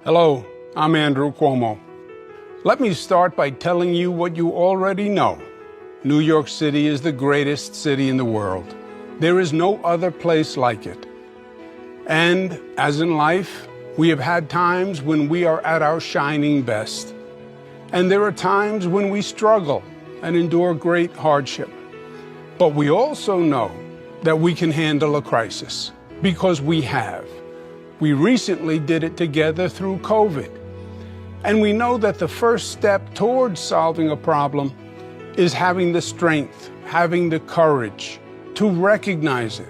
Hello, I'm Andrew Cuomo. Let me start by telling you what you already know. New York City is the greatest city in the world. There is no other place like it. And as in life, we have had times when we are at our shining best. And there are times when we struggle and endure great hardship. But we also know that we can handle a crisis, because we have. We recently did it together through COVID. And we know that the first step towards solving a problem is having the strength, having the courage to recognize it.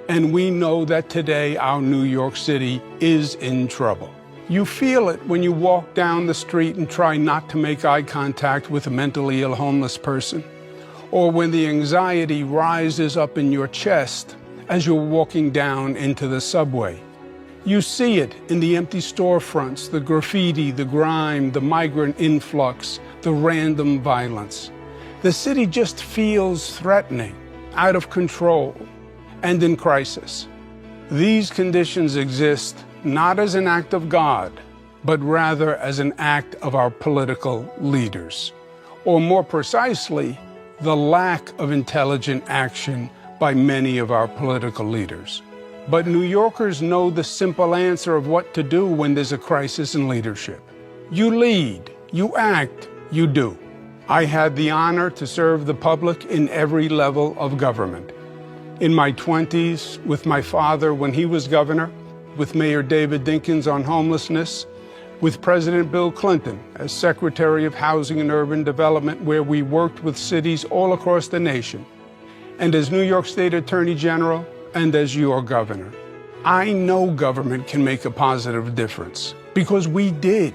And we know that today our New York City is in trouble. You feel it when you walk down the street and try not to make eye contact with a mentally ill homeless person, or when the anxiety rises up in your chest as you're walking down into the subway. You see it in the empty storefronts, the graffiti, the grime, the migrant influx, the random violence. The city just feels threatening, out of control, and in crisis. These conditions exist not as an act of God, but rather as an act of our political leaders, or more precisely, the lack of intelligent action by many of our political leaders. But New Yorkers know the simple answer of what to do when there's a crisis in leadership. You lead, you act, you do. I had the honor to serve the public in every level of government. In my 20s, with my father when he was governor, with Mayor David Dinkins on homelessness, with President Bill Clinton as Secretary of Housing and Urban Development, where we worked with cities all across the nation, and as New York State Attorney General, and as your governor. I know government can make a positive difference, because we did.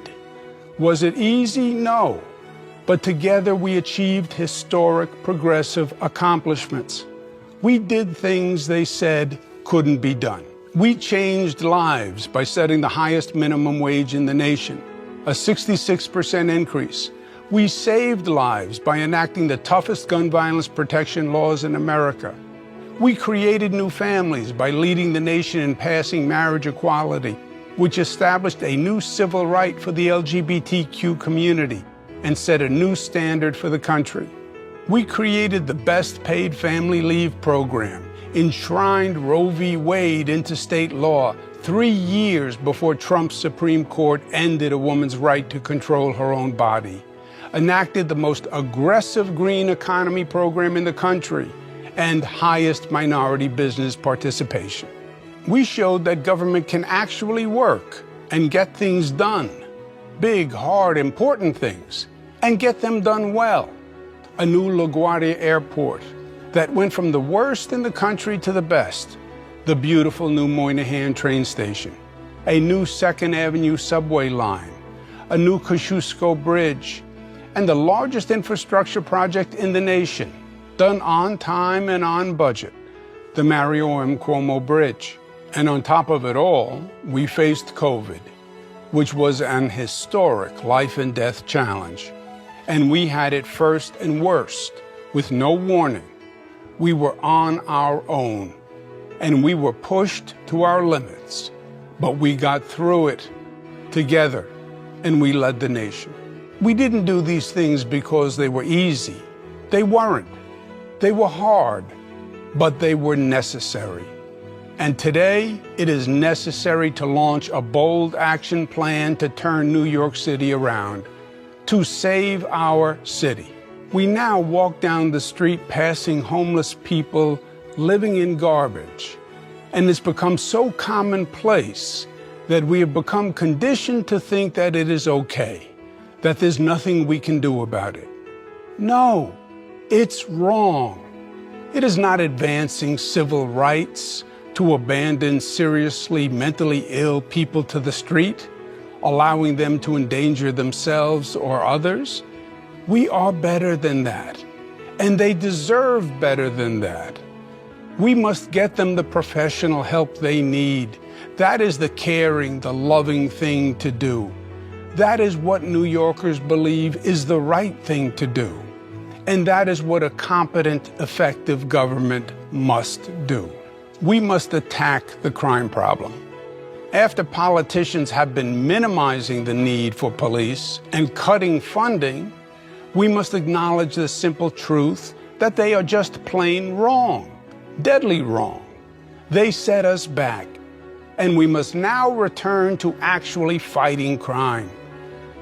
Was it easy? No. But together we achieved historic, progressive accomplishments. We did things they said couldn't be done. We changed lives by setting the highest minimum wage in the nation, a 66% increase. We saved lives by enacting the toughest gun violence protection laws in America. We created new families by leading the nation in passing marriage equality, which established a new civil right for the LGBTQ community and set a new standard for the country. We created the best paid family leave program, enshrined Roe v. Wade into state law 3 years before Trump's Supreme Court ended a woman's right to control her own body, enacted the most aggressive green economy program in the country, and highest minority business participation. We showed that government can actually work and get things done, big, hard, important things, and get them done well. A new LaGuardia Airport that went from the worst in the country to the best, the beautiful new Moynihan train station, a new 2nd Avenue subway line, a new Kosciuszko Bridge, and the largest infrastructure project in the nation, done on time and on budget, the Mario M. Cuomo Bridge. And on top of it all, we faced COVID, which was an historic life and death challenge. And we had it first and worst, with no warning. We were on our own, and we were pushed to our limits. But we got through it together, and we led the nation. We didn't do these things because they were easy. They weren't. They were hard, but they were necessary. And today, it is necessary to launch a bold action plan to turn New York City around, to save our city. We now walk down the street passing homeless people living in garbage, and it's become so commonplace that we have become conditioned to think that it is okay, that there's nothing we can do about it. No. It's wrong. It is not advancing civil rights to abandon seriously mentally ill people to the street, allowing them to endanger themselves or others. We are better than that, and they deserve better than that. We must get them the professional help they need. That is the caring, the loving thing to do. That is what New Yorkers believe is the right thing to do. And that is what a competent, effective government must do. We must attack the crime problem. After politicians have been minimizing the need for police and cutting funding, we must acknowledge the simple truth that they are just plain wrong, deadly wrong. They set us back, and we must now return to actually fighting crime.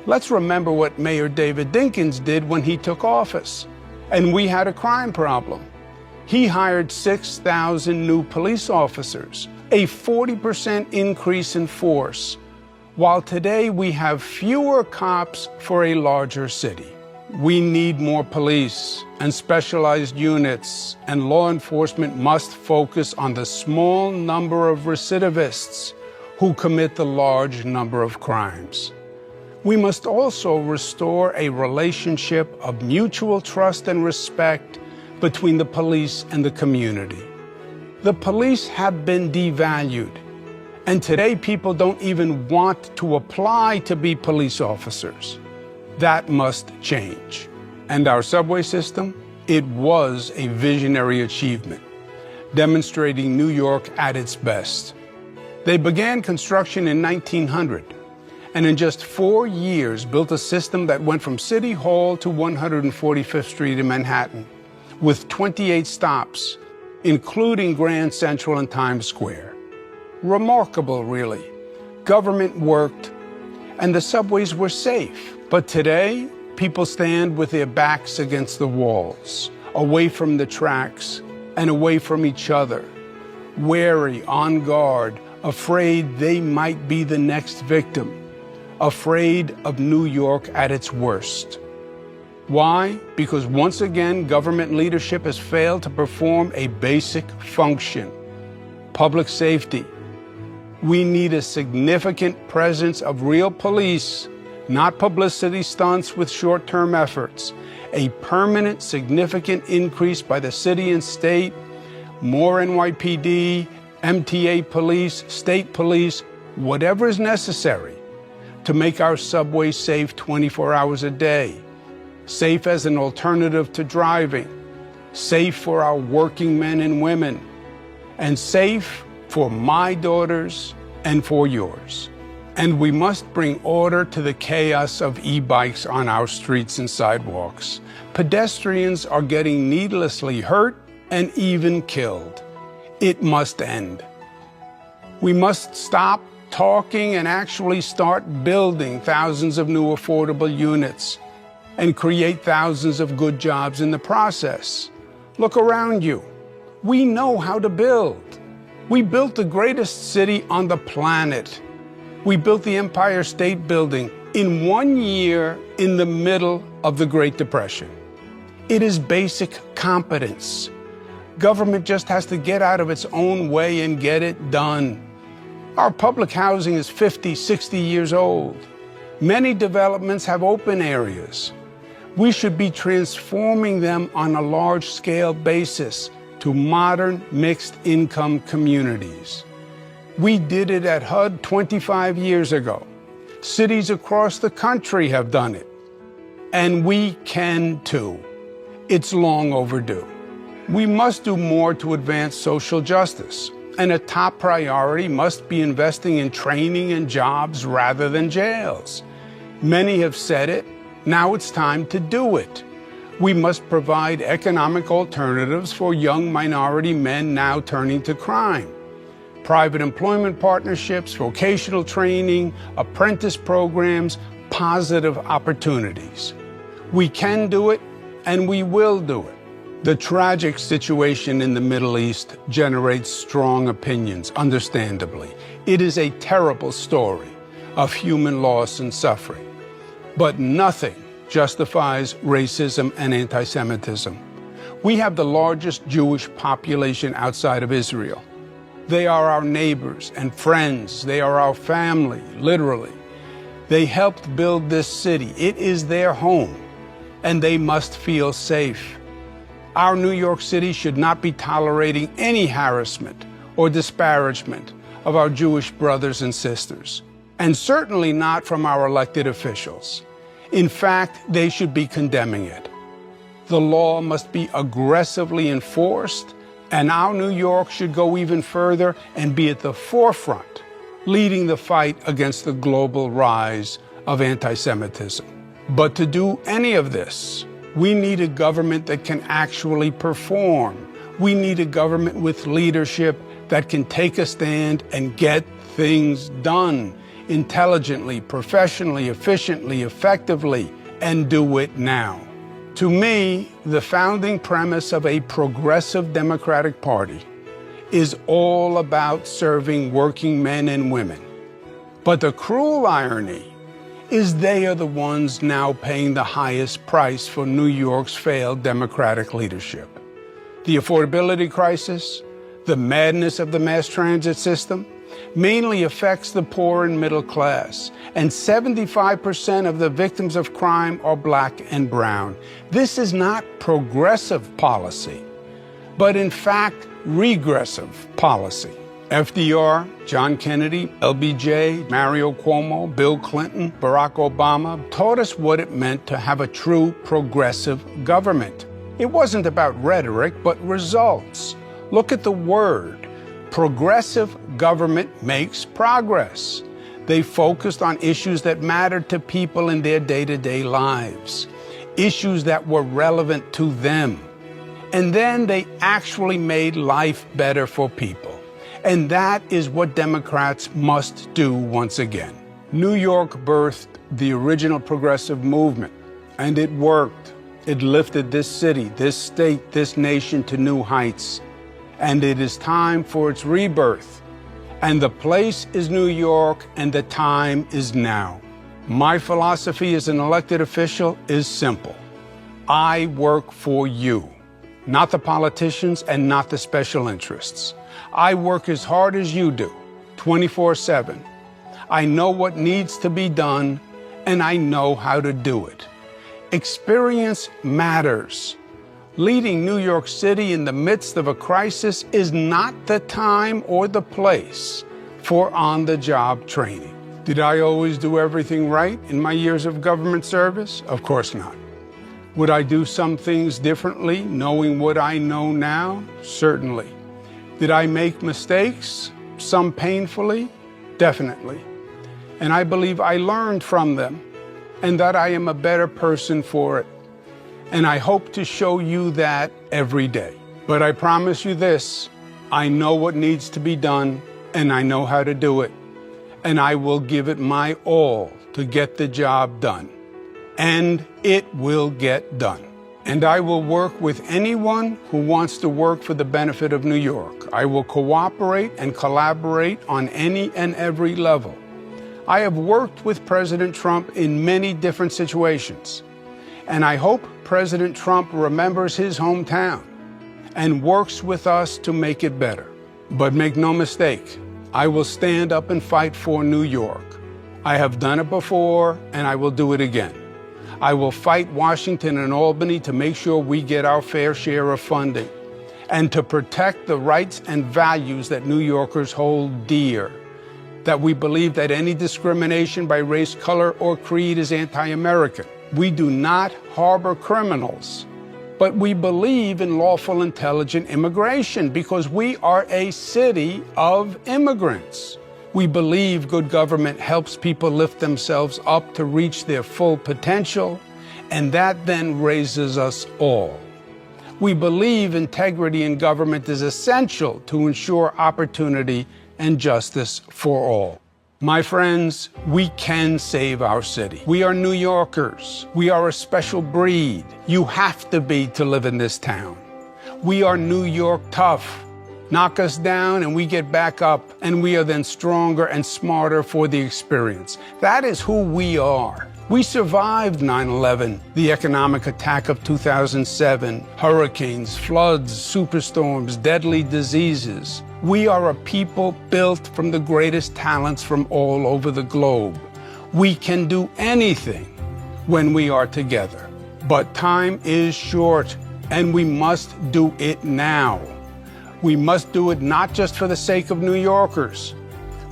Let's remember what Mayor David Dinkins did when he took office, and we had a crime problem. He hired 6,000 new police officers, a 40% increase in force, while today we have fewer cops for a larger city. We need more police and specialized units, and law enforcement must focus on the small number of recidivists who commit the large number of crimes. We must also restore a relationship of mutual trust and respect between the police and the community. The police have been devalued, and today people don't even want to apply to be police officers. That must change. And our subway system? It was a visionary achievement, demonstrating New York at its best. They began construction in 1900, and in just 4 years built a system that went from City Hall to 145th Street in Manhattan, with 28 stops, including Grand Central and Times Square. Remarkable, really. Government worked, and the subways were safe. But today, people stand with their backs against the walls, away from the tracks and away from each other, wary, on guard, afraid they might be the next victim, afraid of New York at its worst. Why? Because once again, government leadership has failed to perform a basic function: public safety. We need a significant presence of real police, not publicity stunts with short-term efforts. A permanent, significant increase by the city and state, more NYPD, MTA police, state police, whatever is necessary to make our subways safe 24 hours a day, safe as an alternative to driving, safe for our working men and women, and safe for my daughters and for yours. And we must bring order to the chaos of e-bikes on our streets and sidewalks. Pedestrians are getting needlessly hurt and even killed. It must end. We must stop talking and actually start building thousands of new affordable units and create thousands of good jobs in the process. Look around you. We know how to build. We built the greatest city on the planet. We built the Empire State Building in 1 year in the middle of the Great Depression. It is basic competence. Government just has to get out of its own way and get it done. Our public housing is 50, 60 years old. Many developments have open areas. We should be transforming them on a large-scale basis to modern mixed-income communities. We did it at HUD 25 years ago. Cities across the country have done it. And we can too. It's long overdue. We must do more to advance social justice, and a top priority must be investing in training and jobs rather than jails. Many have said it. Now it's time to do it. We must provide economic alternatives for young minority men now turning to crime. Private employment partnerships, vocational training, apprentice programs, positive opportunities. We can do it, and we will do it. The tragic situation in the Middle East generates strong opinions, understandably. It is a terrible story of human loss and suffering. But nothing justifies racism and anti-Semitism. We have the largest Jewish population outside of Israel. They are our neighbors and friends. They are our family, literally. They helped build this city. It is their home, and they must feel safe. Our New York City should not be tolerating any harassment or disparagement of our Jewish brothers and sisters, and certainly not from our elected officials. In fact, they should be condemning it. The law must be aggressively enforced, and our New York should go even further and be at the forefront, leading the fight against the global rise of anti-Semitism. But to do any of this, we need a government that can actually perform. We need a government with leadership that can take a stand and get things done intelligently, professionally, efficiently, effectively, and do it now. To me, the founding premise of a progressive Democratic Party is all about serving working men and women. But the cruel irony is they are the ones now paying the highest price for New York's failed Democratic leadership. The affordability crisis, the madness of the mass transit system, mainly affects the poor and middle class, and 75% of the victims of crime are black and brown. This is not progressive policy, but in fact, regressive policy. FDR, John Kennedy, LBJ, Mario Cuomo, Bill Clinton, Barack Obama taught us what it meant to have a true progressive government. It wasn't about rhetoric, but results. Look at the word. Progressive government makes progress. They focused on issues that mattered to people in their day-to-day lives, issues that were relevant to them. And then they actually made life better for people. And that is what Democrats must do once again. New York birthed the original progressive movement, and it worked. It lifted this city, this state, this nation to new heights. And it is time for its rebirth. And the place is New York, and the time is now. My philosophy as an elected official is simple. I work for you, not the politicians and not the special interests. I work as hard as you do, 24/7. I know what needs to be done, and I know how to do it. Experience matters. Leading New York City in the midst of a crisis is not the time or the place for on-the-job training. Did I always do everything right in my years of government service? Of course not. Would I do some things differently, knowing what I know now? Certainly. Did I make mistakes? Some painfully? Definitely. And I believe I learned from them and that I am a better person for it. And I hope to show you that every day. But I promise you this, I know what needs to be done and I know how to do it. And I will give it my all to get the job done. And it will get done. And I will work with anyone who wants to work for the benefit of New York. I will cooperate and collaborate on any and every level. I have worked with President Trump in many different situations. And I hope President Trump remembers his hometown and works with us to make it better. But make no mistake, I will stand up and fight for New York. I have done it before, and I will do it again. I will fight Washington and Albany to make sure we get our fair share of funding and to protect the rights and values that New Yorkers hold dear, that we believe that any discrimination by race, color, or creed is anti-American. We do not harbor criminals, but we believe in lawful, intelligent immigration because we are a city of immigrants. We believe good government helps people lift themselves up to reach their full potential, and that then raises us all. We believe integrity in government is essential to ensure opportunity and justice for all. My friends, we can save our city. We are New Yorkers. We are a special breed. You have to be to live in this town. We are New York tough. Knock us down and we get back up, and we are then stronger and smarter for the experience. That is who we are. We survived 9/11, the economic attack of 2007, hurricanes, floods, superstorms, deadly diseases. We are a people built from the greatest talents from all over the globe. We can do anything when we are together. But time is short, and we must do it now. We must do it not just for the sake of New Yorkers.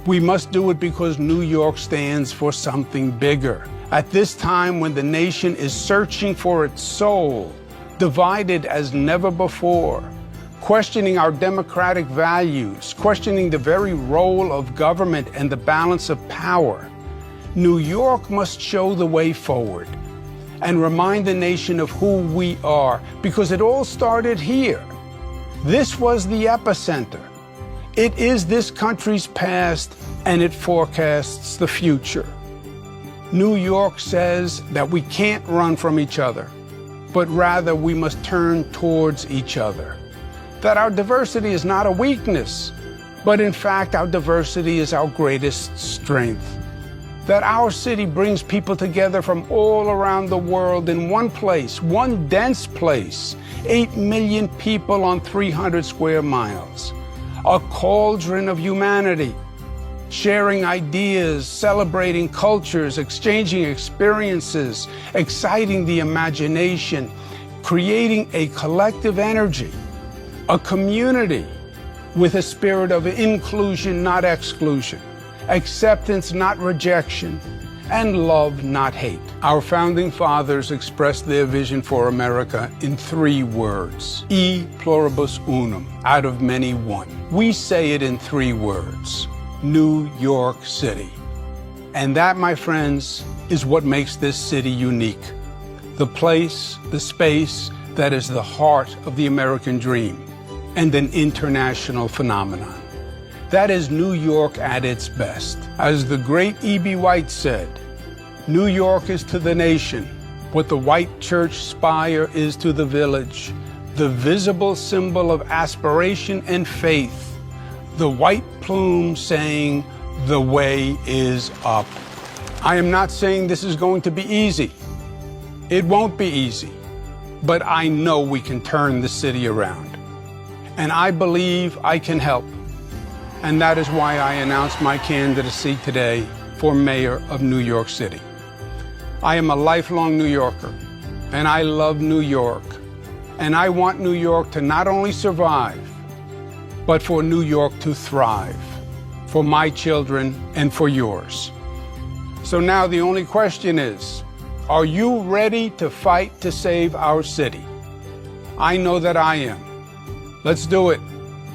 We must do it because New York stands for something bigger. At this time when the nation is searching for its soul, divided as never before, questioning our democratic values, questioning the very role of government and the balance of power. New York must show the way forward and remind the nation of who we are, because it all started here. This was the epicenter. It is this country's past, and it forecasts the future. New York says that we can't run from each other, but rather we must turn towards each other. That our diversity is not a weakness, but in fact our diversity is our greatest strength. That our city brings people together from all around the world in one place, one dense place, 8 million people on 300 square miles. A cauldron of humanity, sharing ideas, celebrating cultures, exchanging experiences, exciting the imagination, creating a collective energy, a community with a spirit of inclusion, not exclusion, acceptance, not rejection, and love, not hate. Our founding fathers expressed their vision for America in 3 words: e pluribus unum, out of many one. We say it in 3 words: New York City. And that, my friends, is what makes this city unique. The place, the space that is the heart of the American dream and an international phenomenon. That is New York at its best. As the great E.B. White said, New York is to the nation what the white church spire is to the village, the visible symbol of aspiration and faith, the white plume saying, the way is up. I am not saying this is going to be easy. It won't be easy, but I know we can turn the city around. And I believe I can help. And that is why I announced my candidacy today for mayor of New York City. I am a lifelong New Yorker, and I love New York. And I want New York to not only survive, but for New York to thrive, for my children and for yours. So now the only question is, are you ready to fight to save our city? I know that I am. Let's do it.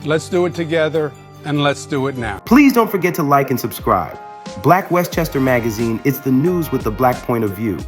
Let's do it together. And let's do it now. Please don't forget to like and subscribe. Black Westchester Magazine, it's the news with the Black point of view.